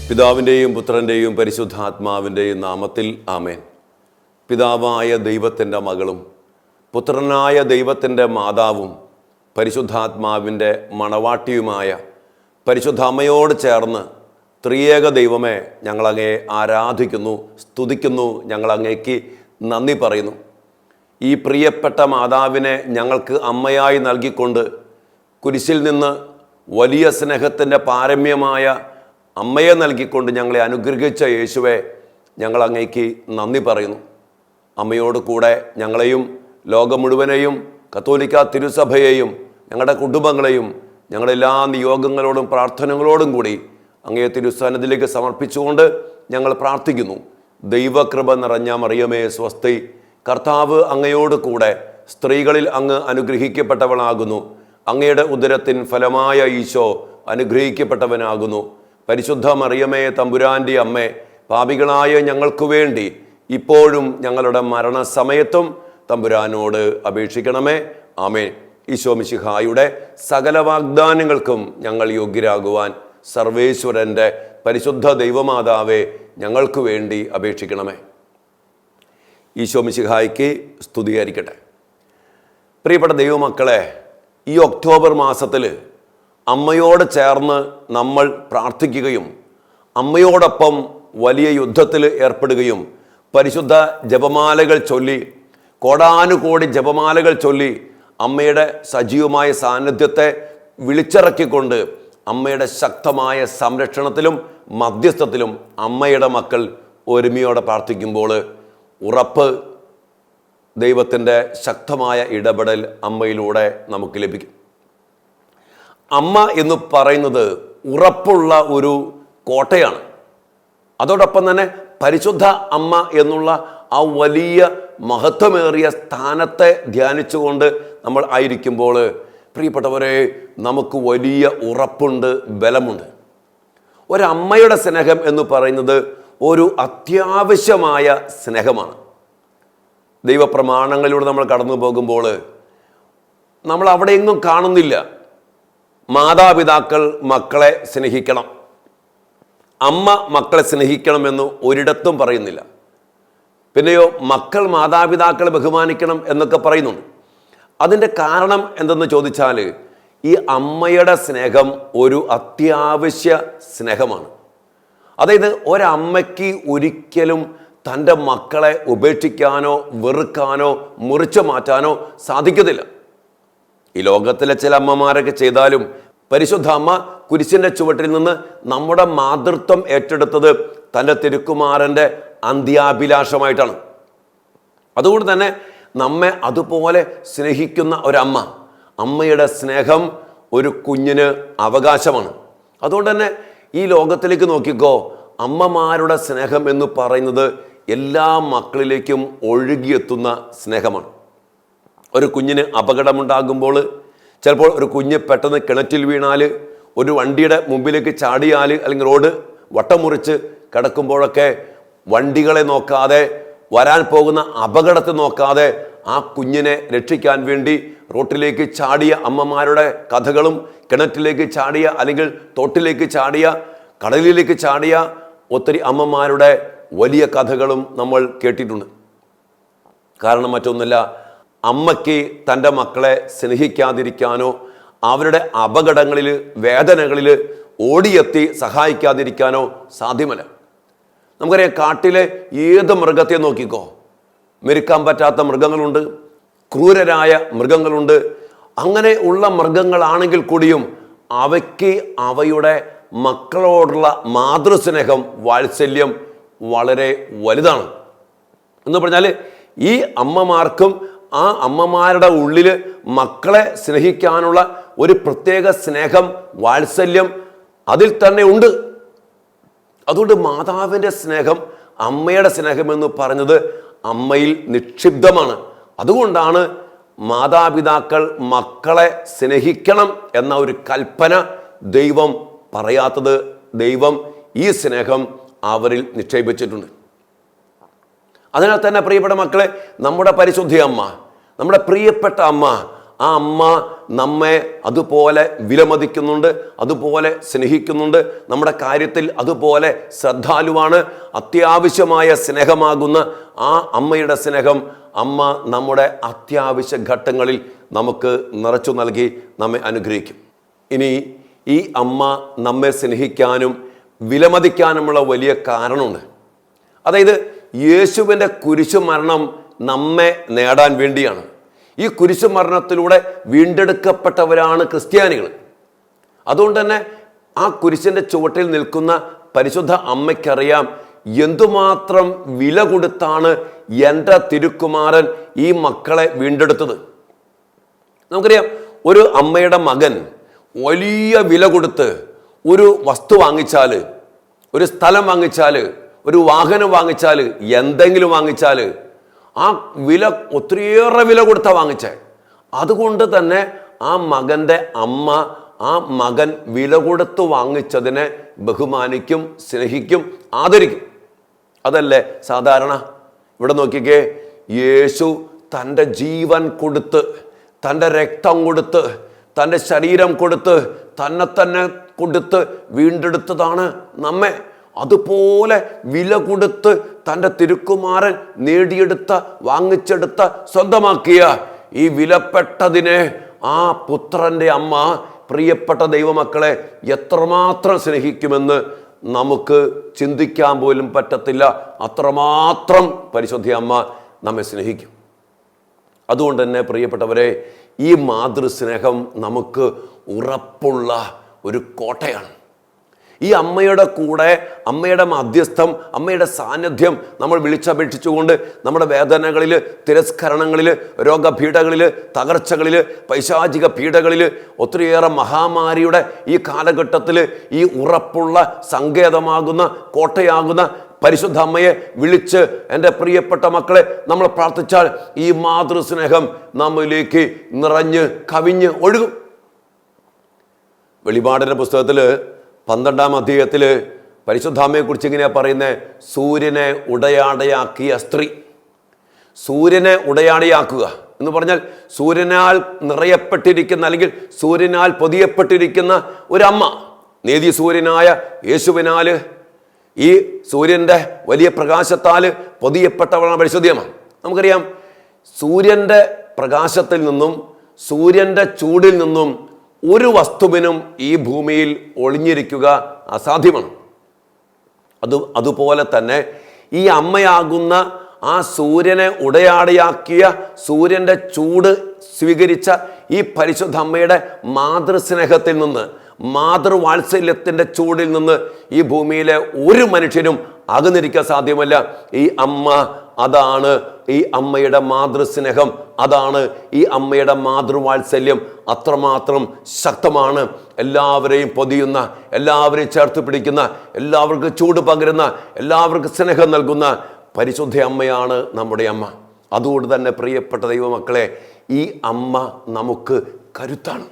പിതാവിൻ്റെയും പുത്രൻ്റെയും പരിശുദ്ധാത്മാവിൻ്റെയും നാമത്തിൽ ആമേൻ. പിതാവായ ദൈവത്തിൻ്റെ മകളും പുത്രനായ ദൈവത്തിൻ്റെ മാതാവും പരിശുദ്ധാത്മാവിൻ്റെ മണവാട്ടിയുമായ പരിശുദ്ധ അമ്മയോട് ചേർന്ന് ത്രിയേക ദൈവമേ, ഞങ്ങളങ്ങയെ ആരാധിക്കുന്നു, സ്തുതിക്കുന്നു, ഞങ്ങളങ്ങയ്ക്ക് നന്ദി പറയുന്നു. ഈ പ്രിയപ്പെട്ട മാതാവിനെ ഞങ്ങൾക്ക് അമ്മയായി നൽകിക്കൊണ്ട് കുരിശിൽ നിന്ന് വലിയ സ്നേഹത്തിൻ്റെ പാരമ്യമായ അമ്മയെ നൽകിക്കൊണ്ട് ഞങ്ങളെ അനുഗ്രഹിച്ച യേശുവെ, ഞങ്ങൾ അങ്ങേക്ക് നന്ദി പറയുന്നു. അമ്മയോട് കൂടെ ഞങ്ങളെയും ലോകം മുഴുവനെയും കത്തോലിക്ക തിരുസഭയെയും ഞങ്ങളുടെ കുടുംബങ്ങളെയും ഞങ്ങളെല്ലാ നിയോഗങ്ങളോടും പ്രാർത്ഥനകളോടും കൂടി അങ്ങയെ തിരുസന്നിധിയിലേക്ക് സമർപ്പിച്ചുകൊണ്ട് ഞങ്ങൾ പ്രാർത്ഥിക്കുന്നു. ദൈവകൃപ നിറഞ്ഞ മറിയമേ സ്വസ്തി, കർത്താവ് അങ്ങയോട് കൂടെ സ്ത്രീകളിൽ അങ്ങ് അനുഗ്രഹിക്കപ്പെട്ടവളാകുന്നു. അങ്ങയുടെ ഉദരത്തിൻ ഫലമായ ഈശോ അനുഗ്രഹിക്കപ്പെട്ടവനാകുന്നു. പരിശുദ്ധ മറിയമേ തമ്പുരാൻ്റെ അമ്മേ, പാപികളായ ഞങ്ങൾക്ക് വേണ്ടി ഇപ്പോഴും ഞങ്ങളുടെ മരണസമയത്തും തമ്പുരാനോട് അപേക്ഷിക്കണമേ. ആമേൻ. ഈശോ മിശിഹായുടെ സകല വാഗ്ദാനങ്ങൾക്കും ഞങ്ങൾ യോഗ്യരാകുവാൻ സർവേശ്വരൻ്റെ പരിശുദ്ധ ദൈവമാതാവേ, ഞങ്ങൾക്ക് വേണ്ടി അപേക്ഷിക്കണമേ. ഈശോ മിശിഹായ്ക്ക് സ്തുതിയായിരിക്കട്ടെ. പ്രിയപ്പെട്ട ദൈവമക്കളെ, ഈ ഒക്ടോബർ മാസത്തിൽ അമ്മയോട് ചേർന്ന് നമ്മൾ പ്രാർത്ഥിക്കുകയും അമ്മയോടൊപ്പം വലിയ യുദ്ധത്തിൽ ഏർപ്പെടുകയും പരിശുദ്ധ ജപമാലകൾ ചൊല്ലി, കോടാനുകോടി ജപമാലകൾ ചൊല്ലി അമ്മയുടെ സജീവമായ സാന്നിധ്യത്തെ വിളിച്ചിറക്കിക്കൊണ്ട് അമ്മയുടെ ശക്തമായ സംരക്ഷണത്തിലും മധ്യസ്ഥത്തിലും അമ്മയുടെ മക്കൾ ഒരുമയോടെ പ്രാർത്ഥിക്കുമ്പോൾ ഉറപ്പ് ദൈവത്തിൻ്റെ ശക്തമായ ഇടപെടൽ അമ്മയിലൂടെ നമുക്ക് ലഭിക്കും. അമ്മ എന്ന് പറയുന്നത് ഉറപ്പുള്ള ഒരു കോട്ടയാണ്. അതോടൊപ്പം തന്നെ പരിശുദ്ധ അമ്മ എന്നുള്ള ആ വലിയ മഹത്വമേറിയ സ്ഥാനത്തെ ധ്യാനിച്ചുകൊണ്ട് നമ്മൾ ആയിരിക്കുമ്പോൾ പ്രിയപ്പെട്ടവരെ, നമുക്ക് വലിയ ഉറപ്പുണ്ട്, ബലമുണ്ട്. ഒരമ്മയുടെ സ്നേഹം എന്ന് പറയുന്നത് ഒരു അത്യാവശ്യമായ സ്നേഹമാണ്. ദൈവപ്രമാണങ്ങളിലൂടെ നമ്മൾ കടന്നു പോകുമ്പോൾ നമ്മൾ അവിടെയെങ്ങും കാണുന്നില്ല മാതാപിതാക്കൾ മക്കളെ സ്നേഹിക്കണം, അമ്മ മക്കളെ സ്നേഹിക്കണമെന്ന് ഒരിടത്തും പറയുന്നില്ല. പിന്നെയോ മക്കൾ മാതാപിതാക്കളെ ബഹുമാനിക്കണം എന്നൊക്കെ പറയുന്നുണ്ട്. അതിൻ്റെ കാരണം എന്തെന്ന് ചോദിച്ചാൽ, ഈ അമ്മയുടെ സ്നേഹം ഒരു അത്യാവശ്യ സ്നേഹമാണ്. അതായത് ഒരമ്മയ്ക്ക് ഒരിക്കലും തൻ്റെ മക്കളെ ഉപേക്ഷിക്കാനോ വെറുക്കാനോ മുറിച്ചു മാറ്റാനോ സാധിക്കത്തില്ല. ഈ ലോകത്തിലെ ചില അമ്മമാരൊക്കെ ചെയ്താലും പരിശുദ്ധ അമ്മ കുരിശിൻ്റെ ചുവട്ടിൽ നിന്ന് നമ്മുടെ മാതൃത്വം ഏറ്റെടുത്തത് തൻ്റെ തിരുക്കുമാരൻ്റെ അന്ത്യാഭിലാഷമായിട്ടാണ്. അതുകൊണ്ട് തന്നെ നമ്മെ അതുപോലെ സ്നേഹിക്കുന്ന ഒരമ്മ, അമ്മയുടെ സ്നേഹം ഒരു കുഞ്ഞിന് അവകാശമാണ്. അതുകൊണ്ട് തന്നെ ഈ ലോകത്തിലേക്ക് നോക്കിക്കോ, അമ്മമാരുടെ സ്നേഹം എന്ന് പറയുന്നത് എല്ലാ മക്കളിലേക്കും ഒഴുകിയെത്തുന്ന സ്നേഹമാണ്. ഒരു കുഞ്ഞിന് അപകടമുണ്ടാകുമ്പോൾ, ചിലപ്പോൾ ഒരു കുഞ്ഞ് പെട്ടെന്ന് കിണറ്റിൽ വീണാൽ, ഒരു വണ്ടിയുടെ മുമ്പിലേക്ക് ചാടിയാൽ, അല്ലെങ്കിൽ റോഡ് വട്ടം മുറിച്ച് കിടക്കുമ്പോഴൊക്കെ വണ്ടികളെ നോക്കാതെ, വരാൻ പോകുന്ന അപകടത്തെ നോക്കാതെ ആ കുഞ്ഞിനെ രക്ഷിക്കാൻ വേണ്ടി റോട്ടിലേക്ക് ചാടിയ അമ്മമാരുടെ കഥകളും, കിണറ്റിലേക്ക് ചാടിയ അല്ലെങ്കിൽ തോട്ടിലേക്ക് ചാടിയ, കടലിലേക്ക് ചാടിയ ഒത്തിരി അമ്മമാരുടെ വലിയ കഥകളും നമ്മൾ കേട്ടിട്ടുണ്ട്. കാരണം മറ്റൊന്നുമില്ല, അമ്മയ്ക്ക് തൻ്റെ മക്കളെ സ്നേഹിക്കാതിരിക്കാനോ അവരുടെ അപകടങ്ങളിൽ വേദനകളിൽ ഓടിയെത്തി സഹായിക്കാതിരിക്കാനോ സാധ്യമല്ല. നമുക്കറിയാം, കാട്ടിലെ ഏത് മൃഗത്തെ നോക്കിക്കോ, മെരുക്കാൻ പറ്റാത്ത മൃഗങ്ങളുണ്ട്, ക്രൂരരായ മൃഗങ്ങളുണ്ട്. അങ്ങനെ ഉള്ള മൃഗങ്ങളാണെങ്കിൽ കൂടിയും അവയ്ക്ക് അവയുടെ മക്കളോടുള്ള മാതൃസ്നേഹം, വാത്സല്യം വളരെ വലുതാണ്. എന്ന് പറഞ്ഞാൽ ഈ അമ്മമാർക്കും ആ അമ്മമാരുടെ ഉള്ളിൽ മക്കളെ സ്നേഹിക്കാനുള്ള ഒരു പ്രത്യേക സ്നേഹം, വാത്സല്യം അതിൽ തന്നെ ഉണ്ട്. അതുകൊണ്ട് മാതാവിൻ്റെ സ്നേഹം, അമ്മയുടെ സ്നേഹം എന്ന് പറഞ്ഞത് അമ്മയിൽ നിക്ഷിപ്തമാണ്. അതുകൊണ്ടാണ് മാതാപിതാക്കൾ മക്കളെ സ്നേഹിക്കണം എന്ന ഒരു കൽപ്പന ദൈവം പറയാത്തത്. ദൈവം ഈ സ്നേഹം അവരിൽ നിക്ഷേപിച്ചിട്ടുണ്ട്. അതിനാൽ തന്നെ പ്രിയപ്പെട്ട മക്കളെ, നമ്മുടെ പരിശുദ്ധ അമ്മ, നമ്മുടെ പ്രിയപ്പെട്ട അമ്മ, ആ അമ്മ നമ്മെ അതുപോലെ വിലമതിക്കുന്നുണ്ട്, അതുപോലെ സ്നേഹിക്കുന്നുണ്ട്. നമ്മുടെ കാര്യത്തിൽ അതുപോലെ ശ്രദ്ധാലുവാണ്. അത്യാവശ്യമായ സ്നേഹമാകുന്ന ആ അമ്മയുടെ സ്നേഹം അമ്മ നമ്മുടെ അത്യാവശ്യ ഘട്ടങ്ങളിൽ നമുക്ക് നിറച്ചു നൽകി നമ്മെ അനുഗ്രഹിക്കും. ഇനി ഈ അമ്മ നമ്മെ സ്നേഹിക്കാനും വിലമതിക്കാനുമുള്ള വലിയ കാരണമുണ്ട്. അതായത് യേശുവിൻ്റെ കുരിശുമരണം നമ്മെ നേടാൻ വേണ്ടിയാണ്. ഈ കുരിശുമരണത്തിലൂടെ വീണ്ടെടുക്കപ്പെട്ടവരാണ് ക്രിസ്ത്യാനികൾ. അതുകൊണ്ട് തന്നെ ആ കുരിശിൻ്റെ ചുവട്ടിൽ നിൽക്കുന്ന പരിശുദ്ധ അമ്മയ്ക്കറിയാം എന്തുമാത്രം വില കൊടുത്താണ് എൻ്റെ തിരുക്കുമാരൻ ഈ മക്കളെ വീണ്ടെടുത്തത്. നമുക്കറിയാം, ഒരു അമ്മയുടെ മകൻ വലിയ വില കൊടുത്ത് ഒരു വസ്തു വാങ്ങിച്ചാൽ, ഒരു സ്ഥലം വാങ്ങിച്ചാൽ, ഒരു വാഹനം വാങ്ങിച്ചാൽ, എന്തെങ്കിലും വാങ്ങിച്ചാൽ ആ വില ഒത്തിരിയേറെ വില കൊടുത്താ വാങ്ങിച്ചേ. അതുകൊണ്ട് തന്നെ ആ മകൻ്റെ അമ്മ ആ മകൻ വില കൊടുത്ത് വാങ്ങിച്ചതിനെ ബഹുമാനിക്കും, സ്നേഹിക്കും, ആദരിക്കും. അതല്ലേ സാധാരണ. ഇവിടെ നോക്കിക്കേ, യേശു തൻ്റെ ജീവൻ കൊടുത്ത്, തൻ്റെ രക്തം കൊടുത്ത്, തൻ്റെ ശരീരം കൊടുത്ത്, തന്നെ കൊടുത്ത് വീണ്ടെടുത്തതാണ് നമ്മെ. അതുപോലെ വില കൊടുത്ത് തൻ്റെ തിരുക്കുമാരൻ നേടിയെടുത്ത, വാങ്ങിച്ചെടുത്ത, സ്വന്തമാക്കിയ ഈ വിലപ്പെട്ടതിനെ ആ പുത്രൻ്റെ അമ്മ, പ്രിയപ്പെട്ട ദൈവമക്കളെ, എത്രമാത്രം സ്നേഹിക്കുമെന്ന് നമുക്ക് ചിന്തിക്കാൻ പോലും പറ്റത്തില്ല. അത്രമാത്രം പരിശുദ്ധ അമ്മ നമ്മെ സ്നേഹിക്കും. അതുകൊണ്ട് തന്നെ പ്രിയപ്പെട്ടവരെ, ഈ മാതൃസ്നേഹം നമുക്ക് ഉറപ്പുള്ള ഒരു കോട്ടയാണ്. ഈ അമ്മയുടെ കൂടെ, അമ്മയുടെ മധ്യസ്ഥം, അമ്മയുടെ സാന്നിധ്യം നമ്മൾ വിളിച്ചപേക്ഷിച്ചുകൊണ്ട് നമ്മുടെ വേദനകളിൽ, തിരസ്കരണങ്ങളിൽ, രോഗപീഠകളിൽ, തകർച്ചകളിൽ, പൈശാചിക പീഠകളിൽ, ഒത്തിരിയേറെ മഹാമാരിയുടെ ഈ കാലഘട്ടത്തിൽ ഈ ഉറപ്പുള്ള സങ്കേതമാകുന്ന, കോട്ടയാകുന്ന പരിശുദ്ധ അമ്മയെ വിളിച്ച് എൻ്റെ പ്രിയപ്പെട്ട മക്കളെ നമ്മൾ പ്രാർത്ഥിച്ചാൽ ഈ മാതൃസ്നേഹം നമ്മിലേക്ക് നിറഞ്ഞ് കവിഞ്ഞ് ഒഴുകും. വെളിപാടിൻ്റെ പുസ്തകത്തിൽ 12-ാം അധ്യായത്തിൽ പരിശുദ്ധാമ്മയെക്കുറിച്ച് ഇങ്ങനെയാണ് പറയുന്നത്: സൂര്യനെ ഉടയാടയാക്കിയ സ്ത്രീ. സൂര്യനെ ഉടയാടയാക്കുക എന്ന് പറഞ്ഞാൽ സൂര്യനാൽ നിറയപ്പെട്ടിരിക്കുന്ന, അല്ലെങ്കിൽ സൂര്യനാൽ പൊതിയപ്പെട്ടിരിക്കുന്ന ഒരമ്മ. നീതി സൂര്യനായ യേശുവിനാൽ, ഈ സൂര്യൻ്റെ വലിയ പ്രകാശത്താൽ പൊതിയപ്പെട്ടവളാണ് പരിശുദ്ധയമ്മ. നമുക്കറിയാം, സൂര്യൻ്റെ പ്രകാശത്തിൽ നിന്നും സൂര്യൻ്റെ ചൂടിൽ നിന്നും ഒരു വസ്തുവിനും ഈ ഭൂമിയിൽ ഒളിഞ്ഞിരിക്കുക അസാധ്യമാണ്. അതുപോലെ തന്നെ ഈ അമ്മയാകുന്ന ആ സൂര്യനെ ഉടയാടയാക്കിയ, സൂര്യൻ്റെ ചൂട് സ്വീകരിച്ച ഈ പരിശുദ്ധ അമ്മയുടെ മാതൃസ്നേഹത്തിൽ നിന്ന്, മാതൃവാത്സല്യത്തിൻ്റെ ചൂടിൽ നിന്ന് ഈ ഭൂമിയിലെ ഒരു മനുഷ്യനും അകന്നിരിക്കാൻ സാധ്യമല്ല. ഈ അമ്മ, അതാണ് ഈ അമ്മയുടെ മാതൃസ്നേഹം, അതാണ് ഈ അമ്മയുടെ മാതൃവാത്സല്യം. അത്രമാത്രം ശക്തമാണ്. എല്ലാവരെയും പൊതിയുന്ന, എല്ലാവരെയും ചേർത്ത് പിടിക്കുന്ന, എല്ലാവർക്കും ചൂട് പകരുന്ന, എല്ലാവർക്കും സ്നേഹം നൽകുന്ന പരിശുദ്ധ അമ്മയാണ് നമ്മുടെ അമ്മ. അതുകൊണ്ട് തന്നെ പ്രിയപ്പെട്ട ദൈവമക്കളെ, ഈ അമ്മ നമുക്ക് കരുത്താണ്.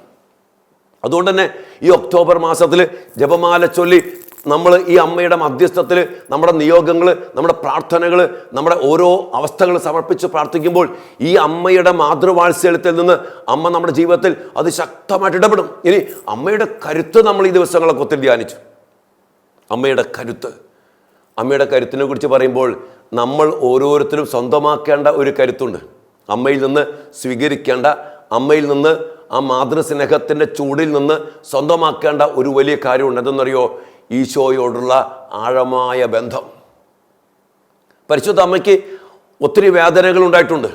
അതുകൊണ്ട് തന്നെ ഈ ഒക്ടോബർ മാസത്തിൽ ജപമാല ചൊല്ലി നമ്മൾ ഈ അമ്മയുടെ മധ്യസ്ഥത്തിൽ നമ്മുടെ നിയോഗങ്ങൾ, നമ്മുടെ പ്രാർത്ഥനകൾ, നമ്മുടെ ഓരോ അവസ്ഥകൾ സമർപ്പിച്ച് പ്രാർത്ഥിക്കുമ്പോൾ ഈ അമ്മയുടെ മാതൃവാത്സല്യത്തിൽ നിന്ന് അമ്മ നമ്മുടെ ജീവിതത്തിൽ അത് ശക്തമായിട്ട് ഇടപെടും. ഇനി അമ്മയുടെ കരുത്ത് നമ്മൾ ഈ ദിവസങ്ങളൊക്കെ ഒത്തിരി ധ്യാനിച്ചു. അമ്മയുടെ കരുത്ത്, അമ്മയുടെ കരുത്തിനെ കുറിച്ച് പറയുമ്പോൾ നമ്മൾ ഓരോരുത്തരും സ്വന്തമാക്കേണ്ട ഒരു കരുത്തുണ്ട്. അമ്മയിൽ നിന്ന് സ്വീകരിക്കേണ്ട, അമ്മയിൽ നിന്ന് ആ മാതൃസ്നേഹത്തിൻ്റെ ചൂടിൽ നിന്ന് സ്വന്തമാക്കേണ്ട ഒരു വലിയ കാര്യമുണ്ട്. എന്തെന്നറിയോ? ഈശോയോടുള്ള ആഴമായ ബന്ധം. പരിശുദ്ധ അമ്മയ്ക്ക് ഒത്തിരി വേദനകൾ ഉണ്ടായിട്ടുണ്ട്.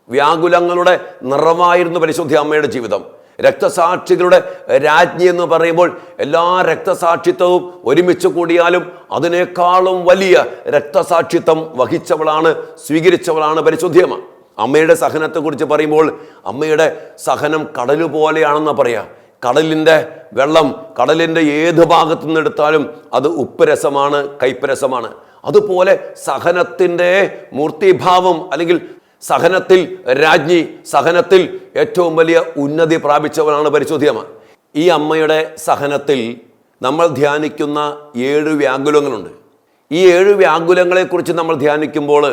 വ്യാകുലങ്ങളുടെ നിറവായിരുന്നു പരിശുദ്ധ അമ്മയുടെ ജീവിതം. രക്തസാക്ഷികളുടെ രാജ്ഞി എന്ന് പറയുമ്പോൾ എല്ലാ രക്തസാക്ഷിത്വവും ഒരുമിച്ച് കൂടിയാലും അതിനേക്കാളും വലിയ രക്തസാക്ഷിത്വം വഹിച്ചവളാണ്, സ്വീകരിച്ചവളാണ് പരിശുദ്ധയമ്മ. അമ്മയുടെ സഹനത്തെക്കുറിച്ച് പറയുമ്പോൾ അമ്മയുടെ സഹനം കടൽ പോലെയാണെന്ന് പറയാം. കടലിൻ്റെ വെള്ളം കടലിൻ്റെ ഏത് ഭാഗത്തു നിന്ന് എടുത്താലും അത് ഉപ്പ് രസമാണ്, കയ്പ്പ് രസമാണ്. അതുപോലെ സഹനത്തിൻ്റെ മൂർത്തിഭാവം, അല്ലെങ്കിൽ സഹനത്തിൽ രാജ്ഞി, സഹനത്തിൽ ഏറ്റവും വലിയ ഉന്നതി പ്രാപിച്ചവനാണ് പരിശുദ്ധയമ്മ. ഈ അമ്മയുടെ സഹനത്തിൽ നമ്മൾ ധ്യാനിക്കുന്ന 7 വ്യാകുലങ്ങളുണ്ട്. ഈ 7 വ്യാകുലങ്ങളെക്കുറിച്ച് നമ്മൾ ധ്യാനിക്കുമ്പോൾ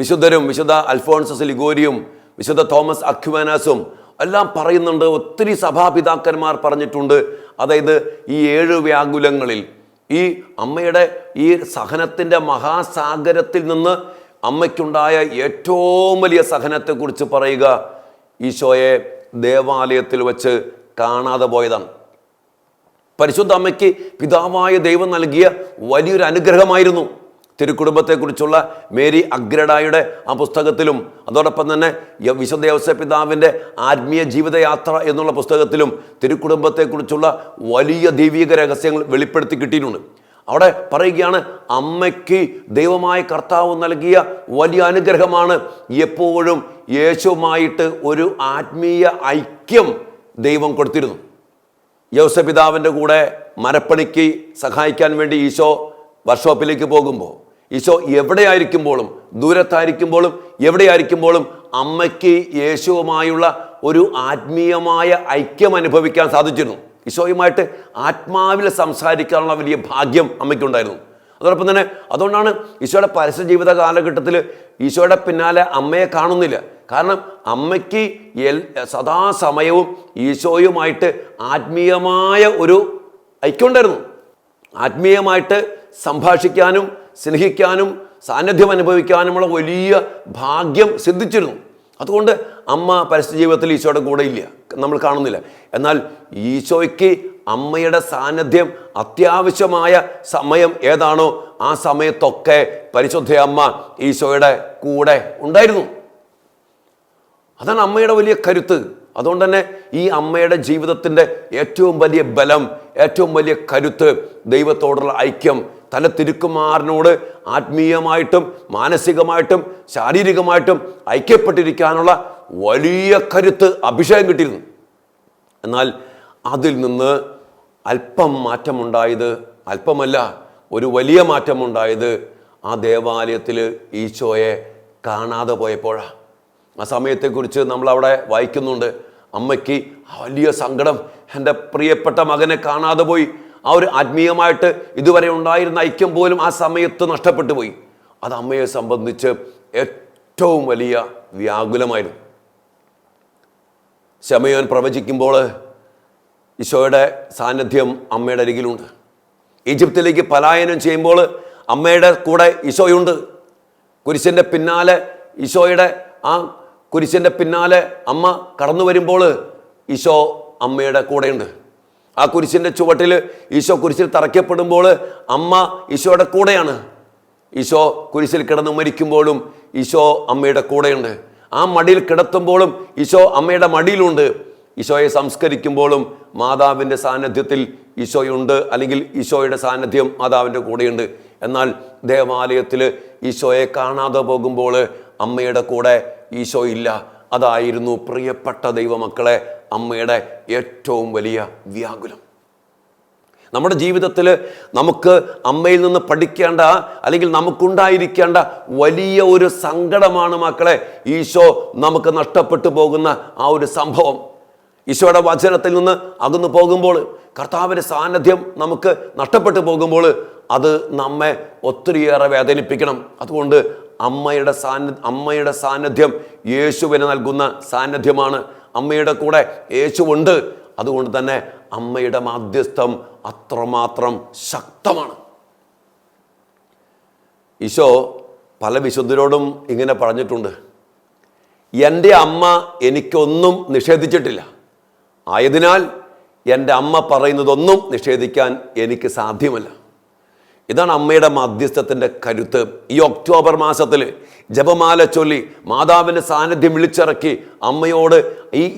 വിശുദ്ധരും, വിശുദ്ധ അൽഫോൺസസ് ലിഗോരിയും, വിശുദ്ധ തോമസ് അക്വിനാസും എല്ലാം പറയുന്നുണ്ട്. ഒത്തിരി സഭാപിതാക്കന്മാർ പറഞ്ഞിട്ടുണ്ട്. അതായത് ഈ 7 വ്യാകുലങ്ങളിൽ ഈ അമ്മയുടെ ഈ സഹനത്തിൻ്റെ മഹാസാഗരത്തിൽ നിന്ന് അമ്മയ്ക്കുണ്ടായ ഏറ്റവും വലിയ സഹനത്തെക്കുറിച്ച് പറയുക ഈശോയെ ദേവാലയത്തിൽ വെച്ച് കാണാതെ പോയതാണ്. പരിശുദ്ധ അമ്മയ്ക്ക് പിതാവായ ദൈവം നൽകിയ വലിയൊരു അനുഗ്രഹമായിരുന്നു. തിരുക്കുടുംബത്തെക്കുറിച്ചുള്ള മേരി അഗ്രഡായുടെ ആ പുസ്തകത്തിലും അതോടൊപ്പം തന്നെ വിശുദ്ധ യൗസേപ്പ് പിതാവിൻ്റെ ആത്മീയ ജീവിതയാത്ര എന്നുള്ള പുസ്തകത്തിലും തിരുക്കുടുംബത്തെക്കുറിച്ചുള്ള വലിയ ദൈവിക രഹസ്യങ്ങൾ വെളിപ്പെടുത്തി കിട്ടിയിട്ടുണ്ട്. അവിടെ പറയുകയാണ്, അമ്മയ്ക്ക് ദൈവമായ കർത്താവ് നൽകിയ വലിയ അനുഗ്രഹമാണ് എപ്പോഴും യേശുവുമായിട്ട് ഒരു ആത്മീയ ഐക്യം ദൈവം കൊടുത്തിരുന്നു. യൗസേപ്പ് പിതാവിൻ്റെ കൂടെ മരപ്പണിക്ക് സഹായിക്കാൻ വേണ്ടി ഈശോ വർക്ക്ഷോപ്പിലേക്ക് പോകുമ്പോൾ, ഈശോ എവിടെയായിരിക്കുമ്പോഴും, ദൂരത്തായിരിക്കുമ്പോഴും എവിടെയായിരിക്കുമ്പോഴും അമ്മയ്ക്ക് യേശുവുമായുള്ള ഒരു ആത്മീയമായ ഐക്യം അനുഭവിക്കാൻ സാധിച്ചിരുന്നു. ഈശോയുമായിട്ട് ആത്മാവിൽ സംസാരിക്കാനുള്ള വലിയ ഭാഗ്യം അമ്മയ്ക്കുണ്ടായിരുന്നു. അതോടൊപ്പം തന്നെ അതുകൊണ്ടാണ് ഈശോയുടെ പരസ്യ ജീവിത കാലഘട്ടത്തിൽ ഈശോയുടെ പിന്നാലെ അമ്മയെ കാണുന്നില്ല. കാരണം അമ്മയ്ക്ക് സദാസമയവും ഈശോയുമായിട്ട് ആത്മീയമായ ഒരു ഐക്യം ഉണ്ടായിരുന്നു. ആത്മീയമായിട്ട് സംഭാഷിക്കാനും സ്നേഹിക്കാനും സാന്നിധ്യം അനുഭവിക്കാനുമുള്ള വലിയ ഭാഗ്യം സിദ്ധിച്ചിരുന്നു. അതുകൊണ്ട് അമ്മ പരസ്യ ജീവിതത്തിൽ ഈശോയുടെ കൂടെ ഇല്ല, നമ്മൾ കാണുന്നില്ല. എന്നാൽ ഈശോയ്ക്ക് അമ്മയുടെ സാന്നിധ്യം അത്യാവശ്യമായ സമയം ഏതാണോ ആ സമയത്തൊക്കെ പരിശുദ്ധ അമ്മ ഈശോയുടെ കൂടെ ഉണ്ടായിരുന്നു. അതാണ് അമ്മയുടെ വലിയ കരുത്ത്. അതുകൊണ്ട് തന്നെ ഈ അമ്മയുടെ ജീവിതത്തിൻ്റെ ഏറ്റവും വലിയ ബലം, ഏറ്റവും വലിയ കരുത്ത് ദൈവത്തോടുള്ള ഐക്യം, തൻ്റെ തിരുക്കുമാരനോട് ആത്മീയമായിട്ടും മാനസികമായിട്ടും ശാരീരികമായിട്ടും ഐക്യപ്പെട്ടിരിക്കാനുള്ള വലിയ കരുത്ത്, അഭിഷേകം കിട്ടിയിരുന്നു. എന്നാൽ അതിൽ നിന്ന് അല്പം മാറ്റമുണ്ടായത്, അല്പമല്ല ഒരു വലിയ മാറ്റമുണ്ടായത് ആ ദേവാലയത്തിൽ ഈശോയെ കാണാതെ പോയപ്പോഴാണ്. ആ സമയത്തെക്കുറിച്ച് നമ്മളവിടെ വായിക്കുന്നുണ്ട്. അമ്മയ്ക്ക് വലിയ സങ്കടം, എൻ്റെ പ്രിയപ്പെട്ട മകനെ കാണാതെ പോയി. ആ ഒരു ആത്മീയമായിട്ട് ഇതുവരെ ഉണ്ടായിരുന്ന ഐക്യം പോലും ആ സമയത്ത് നഷ്ടപ്പെട്ടു പോയി. അത് അമ്മയെ സംബന്ധിച്ച് ഏറ്റവും വലിയ വ്യാകുലമായിരുന്നു. ശമയോൻ പ്രവചിക്കുമ്പോൾ ഈശോയുടെ സാന്നിധ്യം അമ്മയുടെ അരികിലുണ്ട്. ഈജിപ്തിലേക്ക് പലായനം ചെയ്യുമ്പോൾ അമ്മയുടെ കൂടെ ഈശോയുണ്ട്. കുരിശിൻ്റെ പിന്നാലെ ഈശോയുടെ ആ കുരിശിൻ്റെ പിന്നാലെ അമ്മ കടന്നു വരുമ്പോൾ ഈശോ അമ്മയുടെ കൂടെയുണ്ട്. ആ കുരിശിൻ്റെ ചുവട്ടിൽ ഈശോ കുരിശിൽ തറയ്ക്കപ്പെടുമ്പോൾ അമ്മ ഈശോയുടെ കൂടെയാണ്. ഈശോ കുരിശിൽ കിടന്ന് മരിക്കുമ്പോഴും ഈശോ അമ്മയുടെ കൂടെയുണ്ട്. ആ മടിയിൽ കിടത്തുമ്പോഴും ഈശോ അമ്മയുടെ മടിയിലുണ്ട്. ഈശോയെ സംസ്കരിക്കുമ്പോഴും മാതാവിൻ്റെ സാന്നിധ്യത്തിൽ ഈശോയുണ്ട്, അല്ലെങ്കിൽ ഈശോയുടെ സാന്നിധ്യം മാതാവിൻ്റെ കൂടെയുണ്ട്. എന്നാൽ ദേവാലയത്തിൽ ഈശോയെ കാണാതെ പോകുമ്പോൾ അമ്മയുടെ കൂടെ ഈശോ ഇല്ല. അതായിരുന്നു പ്രിയപ്പെട്ട ദൈവമക്കളെ അമ്മയുടെ ഏറ്റവും വലിയ വ്യാകുലം. നമ്മുടെ ജീവിതത്തിൽ നമുക്ക് അമ്മയിൽ നിന്ന് പഠിക്കേണ്ട, അല്ലെങ്കിൽ നമുക്കുണ്ടായിരിക്കേണ്ട വലിയ ഒരു സങ്കടമാണ് മക്കളെ ഈശോ നമുക്ക് നഷ്ടപ്പെട്ടു പോകുന്ന ആ ഒരു സംഭവം. ഈശോയുടെ വചനത്തിൽ നിന്ന് അകന്നു പോകുമ്പോൾ, കർത്താവിൻ്റെ സാന്നിധ്യം നമുക്ക് നഷ്ടപ്പെട്ടു പോകുമ്പോൾ അത് നമ്മെ ഒത്തിരിയേറെ വേദനിപ്പിക്കണം. അതുകൊണ്ട് അമ്മയുടെ സാന്നിധ്യം യേശുവിന് നൽകുന്ന സാന്നിധ്യമാണ്. അമ്മയുടെ കൂടെ യേശുവുണ്ട്. അതുകൊണ്ട് തന്നെ അമ്മയുടെ മാധ്യസ്ഥം അത്രമാത്രം ശക്തമാണ്. ഈശോ പല വിശുദ്ധരോടും ഇങ്ങനെ പറഞ്ഞിട്ടുണ്ട്, എൻ്റെ അമ്മ എനിക്കൊന്നും നിഷേധിച്ചിട്ടില്ല, ആയതിനാൽ എൻ്റെ അമ്മ പറയുന്നതൊന്നും നിഷേധിക്കാൻ എനിക്ക് സാധ്യമല്ല. ഇതാണ് അമ്മയുടെ മധ്യസ്ഥത്തിൻ്റെ കരുത്ത്. ഈ ഒക്ടോബർ മാസത്തിൽ ജപമാല ചൊല്ലി മാതാവിൻ്റെ സാന്നിധ്യം വിളിച്ചിറക്കി അമ്മയോട്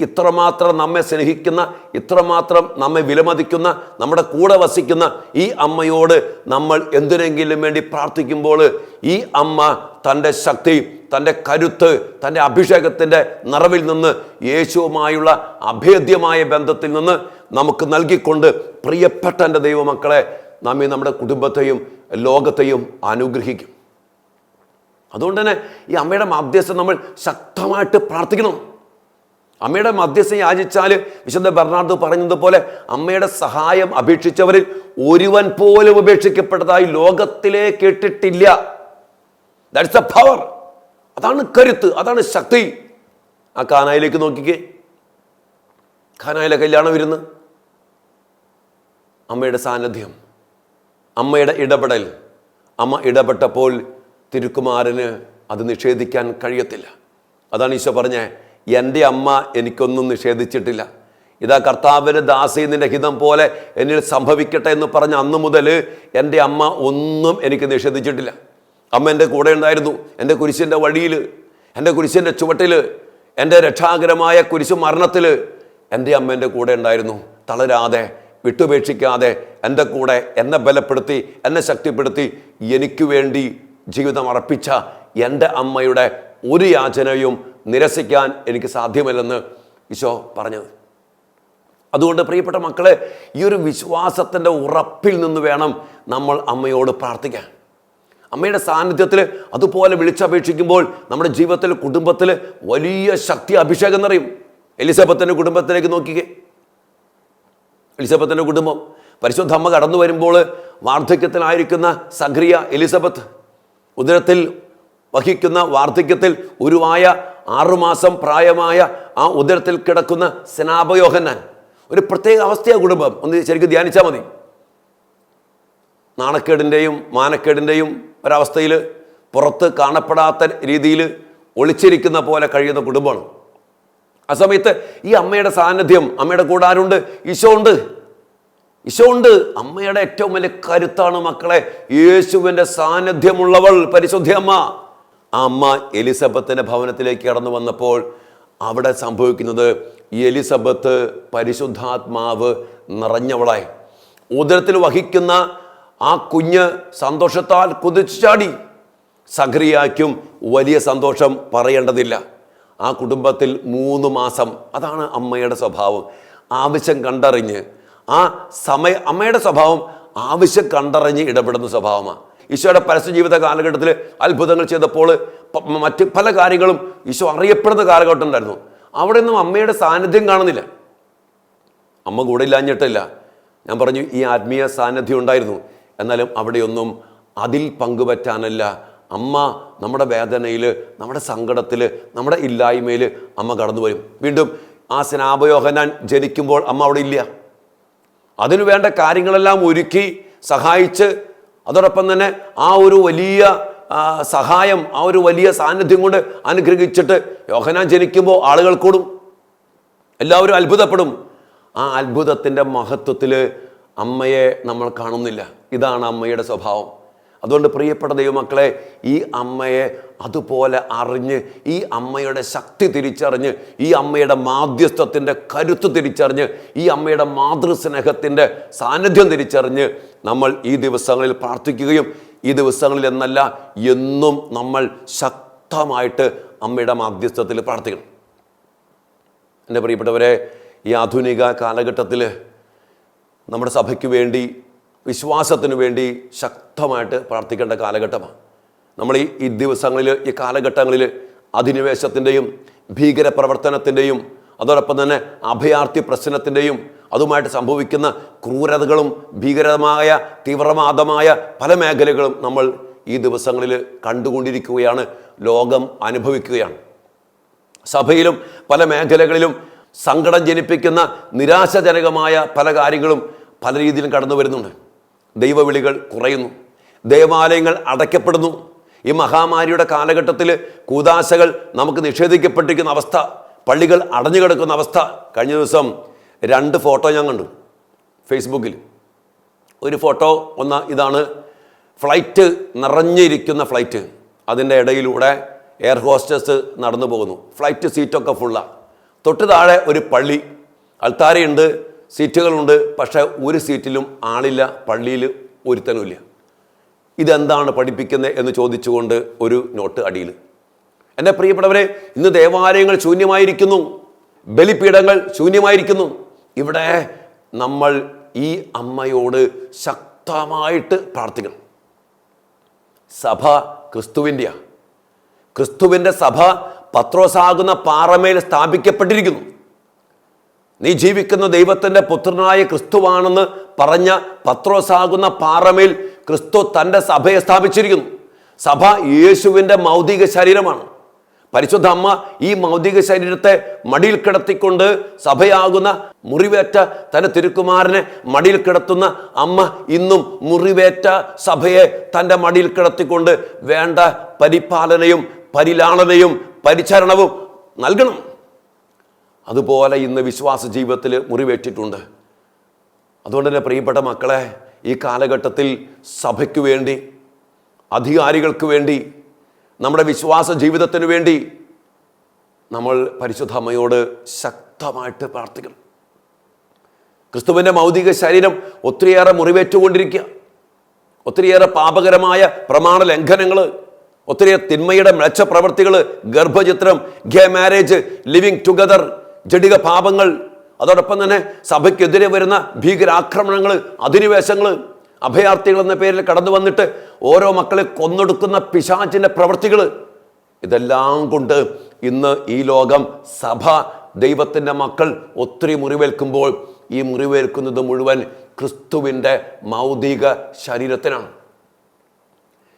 ഇത്രമാത്രം നമ്മെ സ്നേഹിക്കുന്ന, ഇത്രമാത്രം നമ്മെ വിലമതിക്കുന്ന, നമ്മുടെ കൂടെ വസിക്കുന്ന ഈ അമ്മയോട് നമ്മൾ എന്തിനെങ്കിലും വേണ്ടി പ്രാർത്ഥിക്കുമ്പോൾ ഈ അമ്മ തൻ്റെ ശക്തി, തൻ്റെ കരുത്ത്, തൻ്റെ അഭിഷേകത്തിൻ്റെ നിറവിൽ നിന്ന്, യേശുവുമായുള്ള അഭേദ്യമായ ബന്ധത്തിൽ നിന്ന് നമുക്ക് നൽകിക്കൊണ്ട് പ്രിയപ്പെട്ട എൻ്റെ ദൈവമക്കളെ നമ്മെ, നമ്മുടെ കുടുംബത്തെയും ലോകത്തെയും അനുഗ്രഹിക്കും. അതുകൊണ്ട് തന്നെ ഈ അമ്മയുടെ മധ്യസ്ഥം നമ്മൾ ശക്തമായിട്ട് പ്രാർത്ഥിക്കണം. അമ്മയുടെ മധ്യസ്ഥം യാചിച്ചാൽ വിശുദ്ധ ബെർണാർഡ് പറഞ്ഞതുപോലെ അമ്മയുടെ സഹായം അപേക്ഷിച്ചവരിൽ ഒരുവൻ പോലും ഉപേക്ഷിക്കപ്പെട്ടതായി ലോകത്തിലെ കേട്ടിട്ടില്ല. That's A power. അതാണ് കരുത്ത്, അതാണ് ശക്തി. ആ കാനായിലേക്ക് നോക്കിക്കേ. ഖാനായിലെ കല്യാണം വിരുന്ന്, അമ്മയുടെ സാന്നിധ്യം, അമ്മയുടെ ഇടപെടൽ. അമ്മ ഇടപെട്ടപ്പോൾ തിരുക്കുമാരന് അത് നിഷേധിക്കാൻ കഴിയത്തില്ല. അതാണ് ഈശോ പറഞ്ഞേ, എൻ്റെ അമ്മ എനിക്കൊന്നും നിഷേധിച്ചിട്ടില്ല. ഇതാ കർത്താവിന് ദാസി നിന്റെ ഹിതം പോലെ എന്നിൽ സംഭവിക്കട്ടെ എന്ന് പറഞ്ഞ അന്ന് മുതൽ എൻ്റെ അമ്മ ഒന്നും എനിക്ക് നിഷേധിച്ചിട്ടില്ല. അമ്മ എൻ്റെ കൂടെ ഉണ്ടായിരുന്നു. എൻ്റെ കുരിശിൻ്റെ വഴിയിൽ, എൻ്റെ കുരിശിൻ്റെ ചുവട്ടിൽ, എൻ്റെ രക്ഷാകരമായ കുരിശ് മരണത്തിൽ എൻ്റെ അമ്മ എൻ്റെ കൂടെ ഉണ്ടായിരുന്നു. തളരാതെ, വിട്ടുപേക്ഷിക്കാതെ എൻ്റെ കൂടെ എന്നെ ബലപ്പെടുത്തി, എന്നെ ശക്തിപ്പെടുത്തി, എനിക്ക് വേണ്ടി ജീവിതം അർപ്പിച്ച എൻ്റെ അമ്മയുടെ ഒരു യാചനയും നിരസിക്കാൻ എനിക്ക് സാധ്യമല്ലെന്ന് ഈശോ പറഞ്ഞത്. അതുകൊണ്ട് പ്രിയപ്പെട്ട മക്കളെ, ഈ ഒരു വിശ്വാസത്തിൻ്റെ ഉറപ്പിൽ നിന്ന് വേണം നമ്മൾ അമ്മയോട് പ്രാർത്ഥിക്കാൻ. അമ്മയുടെ സാന്നിധ്യത്തിൽ അതുപോലെ വിളിച്ചപേക്ഷിക്കുമ്പോൾ നമ്മുടെ ജീവിതത്തിൽ, കുടുംബത്തിൽ വലിയ ശക്തി, അഭിഷേകം നിറയും. എലിസബത്തിൻ്റെ കുടുംബത്തിലേക്ക് നോക്കിക്കേ. എലിസബത്തിൻ്റെ കുടുംബം, പരിശുദ്ധ അമ്മ കടന്നു വരുമ്പോൾ വാർദ്ധക്യത്തിലായിരിക്കുന്ന സഖറിയ, എലിസബത്ത് ഉദരത്തിൽ വഹിക്കുന്ന, വാർദ്ധക്യത്തിൽ ഉരുവായ 6 മാസം പ്രായമായ ആ ഉദരത്തിൽ കിടക്കുന്ന സ്നാപയോഹന്നാൻ. ഒരു പ്രത്യേക അവസ്ഥയാണ് കുടുംബം. ഒന്ന് ശരിക്കും ധ്യാനിച്ചാൽ മതി. നാണക്കേടിൻ്റെയും മാനക്കേടിൻ്റെയും ഒരവസ്ഥയിൽ പുറത്ത് കാണപ്പെടാത്ത രീതിയിൽ ഒളിച്ചിരിക്കുന്ന പോലെ കഴിയുന്ന കുടുംബമാണ്. ആ സമയത്ത് ഈ അമ്മയുടെ സാന്നിധ്യം, അമ്മയുടെ കൂടെ ആരുണ്ട്? ഈശോ ഉണ്ട്. ഈശോ ഉണ്ട്. അമ്മയുടെ ഏറ്റവും വലിയ കരുത്താണ് മക്കളെ, യേശുവിൻ്റെ സാന്നിധ്യമുള്ളവൾ പരിശുദ്ധ അമ്മ. ആ അമ്മ എലിസബത്തിൻ്റെ ഭവനത്തിലേക്ക് കടന്നു വന്നപ്പോൾ അവിടെ സംഭവിക്കുന്നത്, ഈ എലിസബത്ത് പരിശുദ്ധാത്മാവ് നിറഞ്ഞവളായി. ഉദരത്തിൽ വഹിക്കുന്ന ആ കുഞ്ഞ് സന്തോഷത്താൽ കുതിച്ചു ചാടി. സഖറിയായ്ക്കും വലിയ സന്തോഷം പറയേണ്ടതില്ല. ആ കുടുംബത്തിൽ 3 മാസം. അതാണ് അമ്മയുടെ സ്വഭാവം. ആവശ്യം കണ്ടറിഞ്ഞ്, അമ്മയുടെ സ്വഭാവം ആവശ്യം കണ്ടറിഞ്ഞ് ഇടപെടുന്ന സ്വഭാവമാണ്. ഈശോയുടെ പരസ്യ ജീവിത കാലഘട്ടത്തിൽ അത്ഭുതങ്ങൾ ചെയ്തപ്പോൾ മറ്റ് പല കാര്യങ്ങളും ഈശോ അറിയപ്പെടുന്ന കാലഘട്ടം ഉണ്ടായിരുന്നു. അവിടെ ഒന്നും അമ്മയുടെ സാന്നിധ്യം കാണുന്നില്ല. അമ്മ കൂടെ ഇല്ലാഞ്ഞിട്ടില്ല. ഞാൻ പറഞ്ഞു, ഈ ആത്മീയ സാന്നിധ്യം ഉണ്ടായിരുന്നു. എന്നാലും അവിടെയൊന്നും അതിൽ പങ്കുപറ്റാനല്ല. അമ്മ നമ്മുടെ വേദനയിൽ, നമ്മുടെ സങ്കടത്തിൽ, നമ്മുടെ ഇല്ലായ്മയിൽ അമ്മ കടന്നു വരും. വീണ്ടും ആ സ്നാപയോഹന്നാൻ ജനിക്കുമ്പോൾ അമ്മ അവിടെ ഇല്ല. അതിനു വേണ്ട കാര്യങ്ങളെല്ലാം ഒരുക്കി സഹായിച്ച്, അതോടൊപ്പം തന്നെ ആ ഒരു വലിയ സഹായം, ആ ഒരു വലിയ സാന്നിധ്യം കൊണ്ട് അനുഗ്രഹിച്ചിട്ട് യോഹന്നാൻ ജനിക്കുമ്പോൾ ആളുകൾ കൂടും, എല്ലാവരും അത്ഭുതപ്പെടും. ആ അത്ഭുതത്തിൻ്റെ മഹത്വത്തിൽ അമ്മയെ നമ്മൾ കാണുന്നില്ല. ഇതാണ് അമ്മയുടെ സ്വഭാവം. അതുകൊണ്ട് പ്രിയപ്പെട്ട ദൈവമക്കളെ, ഈ അമ്മയെ അതുപോലെ അറിഞ്ഞ്, ഈ അമ്മയുടെ ശക്തി തിരിച്ചറിഞ്ഞ്, ഈ അമ്മയുടെ മാധ്യസ്ഥത്തിൻ്റെ കരുത്ത് തിരിച്ചറിഞ്ഞ്, ഈ അമ്മയുടെ മാതൃസ്നേഹത്തിൻ്റെ സാന്നിധ്യം തിരിച്ചറിഞ്ഞ് നമ്മൾ ഈ ദിവസങ്ങളിൽ പ്രാർത്ഥിക്കുകയും, ഈ ദിവസങ്ങളിൽ എന്നല്ല എന്നും നമ്മൾ ശക്തമായിട്ട് അമ്മയുടെ മാധ്യസ്ഥത്തിൽ പ്രാർത്ഥിക്കണം. എൻ്റെ പ്രിയപ്പെട്ടവരെ, ഈ ആധുനിക കാലഘട്ടത്തിൽ നമ്മുടെ സഭയ്ക്ക് വേണ്ടി, വിശ്വാസത്തിന് വേണ്ടി ശക്തമായിട്ട് പ്രാർത്ഥിക്കേണ്ട കാലഘട്ടമാണ്. നമ്മൾ ഈ ദിവസങ്ങളിൽ, ഈ കാലഘട്ടങ്ങളിൽ അധിനിവേശത്തിൻ്റെയും ഭീകരപ്രവർത്തനത്തിൻ്റെയും അതോടൊപ്പം തന്നെ അഭയാർത്ഥി പ്രശ്നത്തിൻ്റെയും അതുമായിട്ട് സംഭവിക്കുന്ന ക്രൂരതകളും ഭീകരമായ തീവ്രവാദമായ പല മേഖലകളും നമ്മൾ ഈ ദിവസങ്ങളിൽ കണ്ടുകൊണ്ടിരിക്കുകയാണ്, ലോകം അനുഭവിക്കുകയാണ്. സഭയിലും പല മേഖലകളിലും സങ്കടം ജനിപ്പിക്കുന്ന നിരാശാജനകമായ പല കാര്യങ്ങളും പല രീതിയിലും കടന്നു വരുന്നുണ്ട്. ദൈവവിളികൾ കുറയുന്നു, ദേവാലയങ്ങൾ അടയ്ക്കപ്പെടുന്നു. ഈ മഹാമാരിയുടെ കാലഘട്ടത്തിൽ കൂദാശകൾ നമുക്ക് നിഷേധിക്കപ്പെട്ടിരിക്കുന്ന അവസ്ഥ, പള്ളികൾ അടഞ്ഞു കിടക്കുന്ന അവസ്ഥ. കഴിഞ്ഞ ദിവസം 2 ഫോട്ടോ ഞാൻ കണ്ടു ഫേസ്ബുക്കിൽ. ഒരു ഫോട്ടോ ഇതാണ്, ഫ്ലൈറ്റ്, നിറഞ്ഞിരിക്കുന്ന ഫ്ലൈറ്റ്, അതിൻ്റെ ഇടയിലൂടെ എയർ ഹോസ്റ്റസ് നടന്നു പോകുന്നു. ഫ്ലൈറ്റ് സീറ്റൊക്കെ ഫുള്ളാണ്. തൊട്ട് താഴെ ഒരു പള്ളി, അൾത്താരയുണ്ട്, സീറ്റുകളുണ്ട്, പക്ഷേ ഒരു സീറ്റിലും ആളില്ല, പള്ളിയിൽ ഒരുത്തനുമില്ല. ഇതെന്താണ് പഠിപ്പിക്കുന്നത് എന്ന് ചോദിച്ചുകൊണ്ട് ഒരു നോട്ട് അടിയിൽ. എൻ്റെ പ്രിയപ്പെട്ടവരെ, ഇന്ന് ദേവാലയങ്ങൾ ശൂന്യമായിരിക്കുന്നു, ബലിപീഠങ്ങൾ ശൂന്യമായിരിക്കുന്നു. ഇവിടെ നമ്മൾ ഈ അമ്മയോട് ശക്തമായിട്ട് പ്രാർത്ഥിക്കണം. സഭ ക്രിസ്തുവിൻ്റെയാണ്. ക്രിസ്തുവിൻ്റെ സഭ പത്രോസാകുന്ന പാറമേൽ സ്ഥാപിക്കപ്പെട്ടിരിക്കുന്നു. നീ ജീവിക്കുന്ന ദൈവത്തിൻ്റെ പുത്രനായ ക്രിസ്തുവാണെന്ന് പറഞ്ഞ പത്രോസാകുന്ന പാറമേൽ ക്രിസ്തു തൻ്റെ സഭയെ സ്ഥാപിച്ചിരിക്കുന്നു. സഭ യേശുവിൻ്റെ മൗതിക ശരീരമാണ്. പരിശുദ്ധ അമ്മ ഈ ഭൗതിക ശരീരത്തെ മടിയിൽ കിടത്തിക്കൊണ്ട് സഭയാകുന്ന മുറിവേറ്റ തന്റെ തിരുക്കുമാരനെ മടിയിൽ കിടത്തുന്ന അമ്മ ഇന്നും മുറിവേറ്റ സഭയെ തൻ്റെ മടിയിൽ കിടത്തിക്കൊണ്ട് വേണ്ട പരിപാലനയും പരിലാളനയും പരിചരണവും നൽകണം. അതുപോലെ ഇന്ന് വിശ്വാസ ജീവിതത്തിൽ മുറിവേറ്റിട്ടുണ്ട്. അതുകൊണ്ട് തന്നെ പ്രിയപ്പെട്ട മക്കളെ, ഈ കാലഘട്ടത്തിൽ സഭയ്ക്ക് വേണ്ടി, അധികാരികൾക്ക് വേണ്ടി, നമ്മുടെ വിശ്വാസ ജീവിതത്തിന് വേണ്ടി നമ്മൾ പരിശുദ്ധ അമ്മയോട് ശക്തമായിട്ട് പ്രാർത്ഥിക്കണം. ക്രിസ്തുവിൻ്റെ ഭൗതിക ശരീരം ഒത്തിരിയേറെ മുറിവേറ്റുകൊണ്ടിരിക്കുക. ഒത്തിരിയേറെ പാപകരമായ പ്രമാണ ലംഘനങ്ങൾ, ഒത്തിരിയേറെ തിന്മയുടെ മ്ലേച്ഛ പ്രവൃത്തികൾ, ഗർഭചിത്രം, ഗേ മാരേജ്, ലിവിങ് ടുഗദർ, ജഡിക പാപങ്ങൾ, അതോടൊപ്പം തന്നെ സഭയ്ക്കെതിരെ വരുന്ന ഭീകരാക്രമണങ്ങൾ, അധിനിവേശങ്ങൾ, അഭയാർത്ഥികൾ എന്ന പേരിൽ കടന്നു വന്നിട്ട് ഓരോ മക്കളെ കൊന്നൊടുക്കുന്ന പിശാചിൻ്റെ പ്രവൃത്തികൾ, ഇതെല്ലാം കൊണ്ട് ഇന്ന് ഈ ലോകം, സഭ, ദൈവത്തിൻ്റെ മക്കൾ ഒത്തിരി മുറിവേൽക്കുമ്പോൾ ഈ മുറിവേൽക്കുന്നത് മുഴുവൻ ക്രിസ്തുവിൻ്റെ ഭൗതിക ശരീരത്തിനാണ്.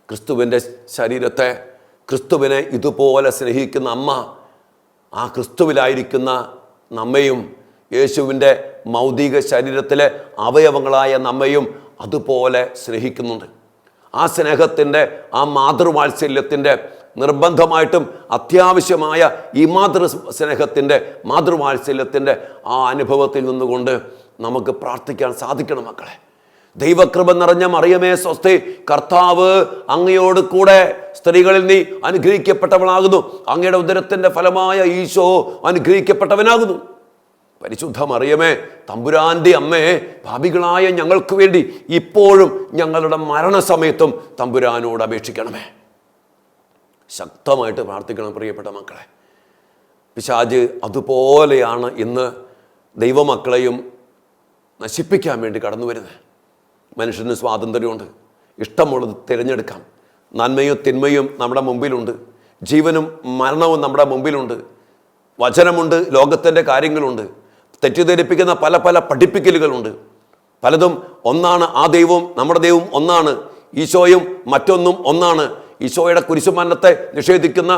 ക്രിസ്തുവിൻ്റെ ശരീരത്തെ, ക്രിസ്തുവിനെ ഇതുപോലെ സ്നേഹിക്കുന്ന അമ്മ ആ ക്രിസ്തുവിലായിരിക്കുന്ന നമ്മയും യേശുവിൻ്റെ ഭൗതിക ശരീരത്തിലെ അവയവങ്ങളായ നമ്മയും അതുപോലെ സ്നേഹിക്കുന്നുണ്ട്. ആ സ്നേഹത്തിൻ്റെ, ആ മാതൃവാത്സല്യത്തിൻ്റെ, നിർബന്ധമായിട്ടും അത്യാവശ്യമായ ഈ സ്നേഹത്തിൻ്റെ, മാതൃവാത്സല്യത്തിൻ്റെ ആ അനുഭവത്തിൽ നിന്നുകൊണ്ട് നമുക്ക് പ്രാർത്ഥിക്കാൻ സാധിക്കണം. മക്കളെ, ദൈവകൃപ നിറഞ്ഞ മറിയമേ സ്വസ്തി, കർത്താവ് അങ്ങയോട് കൂടെ, സ്ത്രീകളിൽ നീ അനുഗ്രഹിക്കപ്പെട്ടവളാകുന്നു, അങ്ങയുടെ ഉദരത്തിൻ്റെ ഫലമായ ഈശോ അനുഗ്രഹിക്കപ്പെട്ടവനാകുന്നു. പരിശുദ്ധ മറിയമേ, തമ്പുരാൻ്റെ അമ്മയെ, പാപികളായ ഞങ്ങൾക്ക് വേണ്ടി ഇപ്പോഴും ഞങ്ങളുടെ മരണസമയത്തും തമ്പുരാനോട് അപേക്ഷിക്കണമേ. ശക്തമായിട്ട് പ്രാർത്ഥിക്കണം പ്രിയപ്പെട്ട മക്കളെ. പിശാച് അതുപോലെയാണ് ഇന്ന് ദൈവമക്കളെയും നശിപ്പിക്കാൻ വേണ്ടി കടന്നു വരുന്നത്. മനുഷ്യന് സ്വാതന്ത്ര്യമുണ്ട്, ഇഷ്ടമുള്ളത് തിരഞ്ഞെടുക്കാം. നന്മയും തിന്മയും നമ്മുടെ മുമ്പിലുണ്ട്, ജീവനും മരണവും നമ്മുടെ മുമ്പിലുണ്ട്, വചനമുണ്ട്, ലോകത്തിൻ്റെ കാര്യങ്ങളുണ്ട്, തെറ്റിദ്ധരിപ്പിക്കുന്ന പല പല പഠിപ്പിക്കലുകളുണ്ട്. പലതും ഒന്നാണ്, ആ ദൈവവും നമ്മുടെ ദൈവവും ഒന്നാണ്, ഈശോയും മറ്റൊന്നും ഒന്നാണ്. ഈശോയുടെ കുരിശുമരണത്തെ നിഷേധിക്കുന്ന,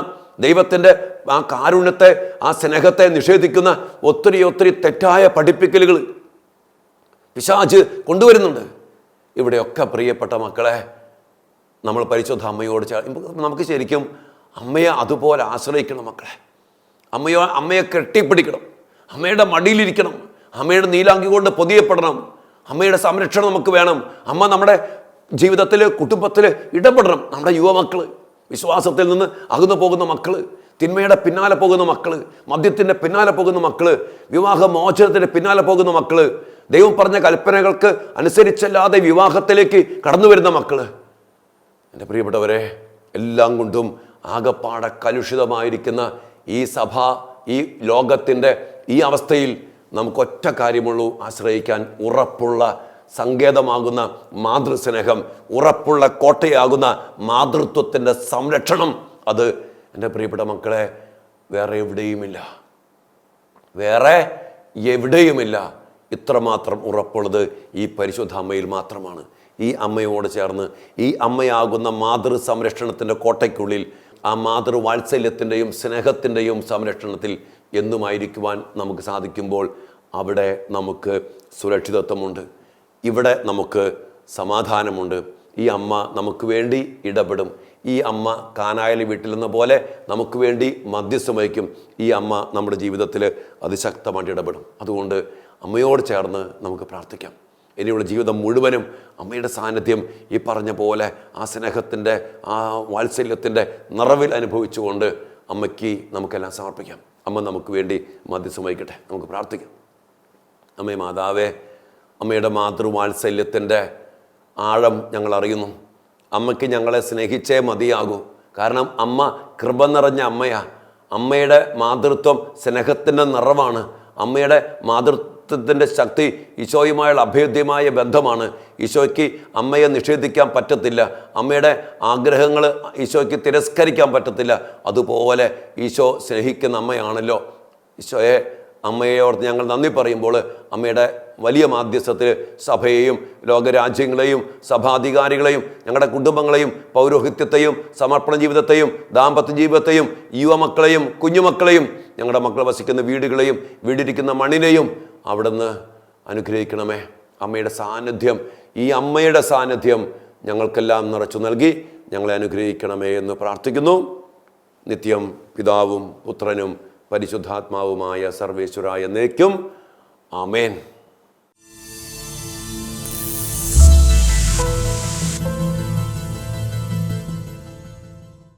ദൈവത്തിൻ്റെ ആ കാരുണ്യത്തെ, ആ സ്നേഹത്തെ നിഷേധിക്കുന്ന ഒത്തിരി ഒത്തിരി തെറ്റായ പഠിപ്പിക്കലുകൾ പിശാച് കൊണ്ടുവരുന്നുണ്ട്. ഇവിടെയൊക്കെ പ്രിയപ്പെട്ട മക്കളെ, നമ്മൾ പരിശുദ്ധ അമ്മയോട് നമുക്ക് ശരിക്കും അമ്മയെ അതുപോലെ ആശ്രയിക്കണം. മക്കളെ, അമ്മയെ കെട്ടിപ്പിടിക്കണം, അമ്മയുടെ മടിയിലിരിക്കണം, അമ്മയുടെ നീലാങ്കി കൊണ്ട് പൊതിയപ്പെടണം, അമ്മയുടെ സംരക്ഷണം നമുക്ക് വേണം. അമ്മ നമ്മുടെ ജീവിതത്തിൽ, കുടുംബത്തിൽ ഇടപെടണം. നമ്മുടെ യുവമക്കൾ, വിശ്വാസത്തിൽ നിന്ന് അകന്നു പോകുന്ന മക്കൾ, തിന്മയുടെ പിന്നാലെ പോകുന്ന മക്കൾ, മദ്യത്തിൻ്റെ പിന്നാലെ പോകുന്ന മക്കൾ, വിവാഹ മോചനത്തിൻ്റെ പിന്നാലെ പോകുന്ന മക്കൾ, ദൈവം പറഞ്ഞ കൽപ്പനകൾക്ക് അനുസരിച്ചല്ലാതെ വിവാഹത്തിലേക്ക് കടന്നു വരുന്ന മക്കൾ, എൻ്റെ പ്രിയപ്പെട്ടവരെ, എല്ലാം കൊണ്ടും ആകപ്പാടെ കലുഷിതമായിരിക്കുന്ന ഈ സഭ, ഈ ലോകത്തിൻ്റെ ഈ അവസ്ഥയിൽ നമുക്കൊറ്റ കാര്യമുള്ളൂ, ആശ്രയിക്കാൻ ഉറപ്പുള്ള സങ്കേതമാകുന്ന മാതൃസ്നേഹം, ഉറപ്പുള്ള കോട്ടയാകുന്ന മാതൃത്വത്തിൻ്റെ സംരക്ഷണം. അത് എൻ്റെ പ്രിയപ്പെട്ട മക്കളെ വേറെ എവിടെയുമില്ല, വേറെ എവിടെയുമില്ല. ഇത്രമാത്രം ഉറപ്പുള്ളത് ഈ പരിശുദ്ധ അമ്മയിൽ മാത്രമാണ്. ഈ അമ്മയോട് ചേർന്ന് ഈ അമ്മയാകുന്ന മാതൃ സംരക്ഷണത്തിൻ്റെ കോട്ടയ്ക്കുള്ളിൽ, ആ മാതൃവാത്സല്യത്തിൻ്റെയും സ്നേഹത്തിൻ്റെയും സംരക്ഷണത്തിൽ എന്നുമായിരിക്കുവാൻ നമുക്ക് സാധിക്കുമ്പോൾ അവിടെ നമുക്ക് സുരക്ഷിതത്വമുണ്ട്, ഇവിടെ നമുക്ക് സമാധാനമുണ്ട്. ഈ അമ്മ നമുക്ക് വേണ്ടി ഇടപെടും. ഈ അമ്മ കാനായിലെ വീട്ടിൽ നിന്ന പോലെ നമുക്ക് വേണ്ടി മധ്യസ്ഥം വഹിക്കും. ഈ അമ്മ നമ്മുടെ ജീവിതത്തിൽ അതിശക്തമായിട്ട് ഇടപെടും. അതുകൊണ്ട് അമ്മയോട് ചേർന്ന് നമുക്ക് പ്രാർത്ഥിക്കാം. ഇനിയുള്ള ജീവിതം മുഴുവനും അമ്മയുടെ സാന്നിധ്യം ഈ പറഞ്ഞ പോലെ ആ സ്നേഹത്തിൻ്റെ, ആ വാത്സല്യത്തിൻ്റെ നിറവിൽ അനുഭവിച്ചുകൊണ്ട് അമ്മയ്ക്ക് നമുക്കെല്ലാം സമർപ്പിക്കാം. അമ്മ നമുക്ക് വേണ്ടി മധ്യസ്ഥം വഹിക്കട്ടെ. നമുക്ക് പ്രാർത്ഥിക്കാം. അമ്മേ മാതാവേ, അമ്മയുടെ മാതൃവാത്സല്യത്തിൻ്റെ ആഴം ഞങ്ങൾ അറിയുന്നു. അമ്മയ്ക്ക് ഞങ്ങളെ സ്നേഹിച്ചേ മതിയാകൂ. കാരണം അമ്മ കൃപ നിറഞ്ഞ അമ്മയാ. അമ്മയുടെ മാതൃത്വം സ്നേഹത്തിൻ്റെ നിറവാണ്. അമ്മയുടെ മാതൃത്വത്തിൻ്റെ ശക്തി ഈശോയുമായുള്ള അഭേദ്യമായ ബന്ധമാണ്. ഈശോയ്ക്ക് അമ്മയെ നിഷേധിക്കാൻ പറ്റത്തില്ല. അമ്മയുടെ ആഗ്രഹങ്ങൾ ഈശോയ്ക്ക് തിരസ്കരിക്കാൻ പറ്റത്തില്ല. അതുപോലെ ഈശോ സ്നേഹിക്കുന്ന അമ്മയാണല്ലോ. ഈശോയെ, അമ്മയോട് ഞങ്ങൾ നന്ദി പറയുമ്പോൾ അമ്മയുടെ വലിയ മാധ്യസ്ഥത്തിൽ സഭയെയും ലോകരാജ്യങ്ങളെയും സഭാധികാരികളെയും ഞങ്ങളുടെ കുടുംബങ്ങളെയും പൗരോഹിത്യത്തെയും സമർപ്പണ ജീവിതത്തെയും ദാമ്പത്യ ജീവിതത്തെയും യുവമക്കളെയും കുഞ്ഞുമക്കളെയും ഞങ്ങളുടെ മക്കൾ വസിക്കുന്ന വീടുകളെയും വീടിരിക്കുന്ന മണ്ണിനെയും അവിടുന്ന് അനുഗ്രഹിക്കണമേ. അമ്മയുടെ സാന്നിധ്യം, ഈ അമ്മയുടെ സാന്നിധ്യം ഞങ്ങൾക്കെല്ലാം നിറച്ചു നൽകി ഞങ്ങളെ അനുഗ്രഹിക്കണമേ എന്ന് പ്രാർത്ഥിക്കുന്നു. നിത്യം പിതാവും പുത്രനും പരിശുദ്ധാത്മാവുമായ സർവേശ്വരായ എന്നേക്കും ആമേൻ.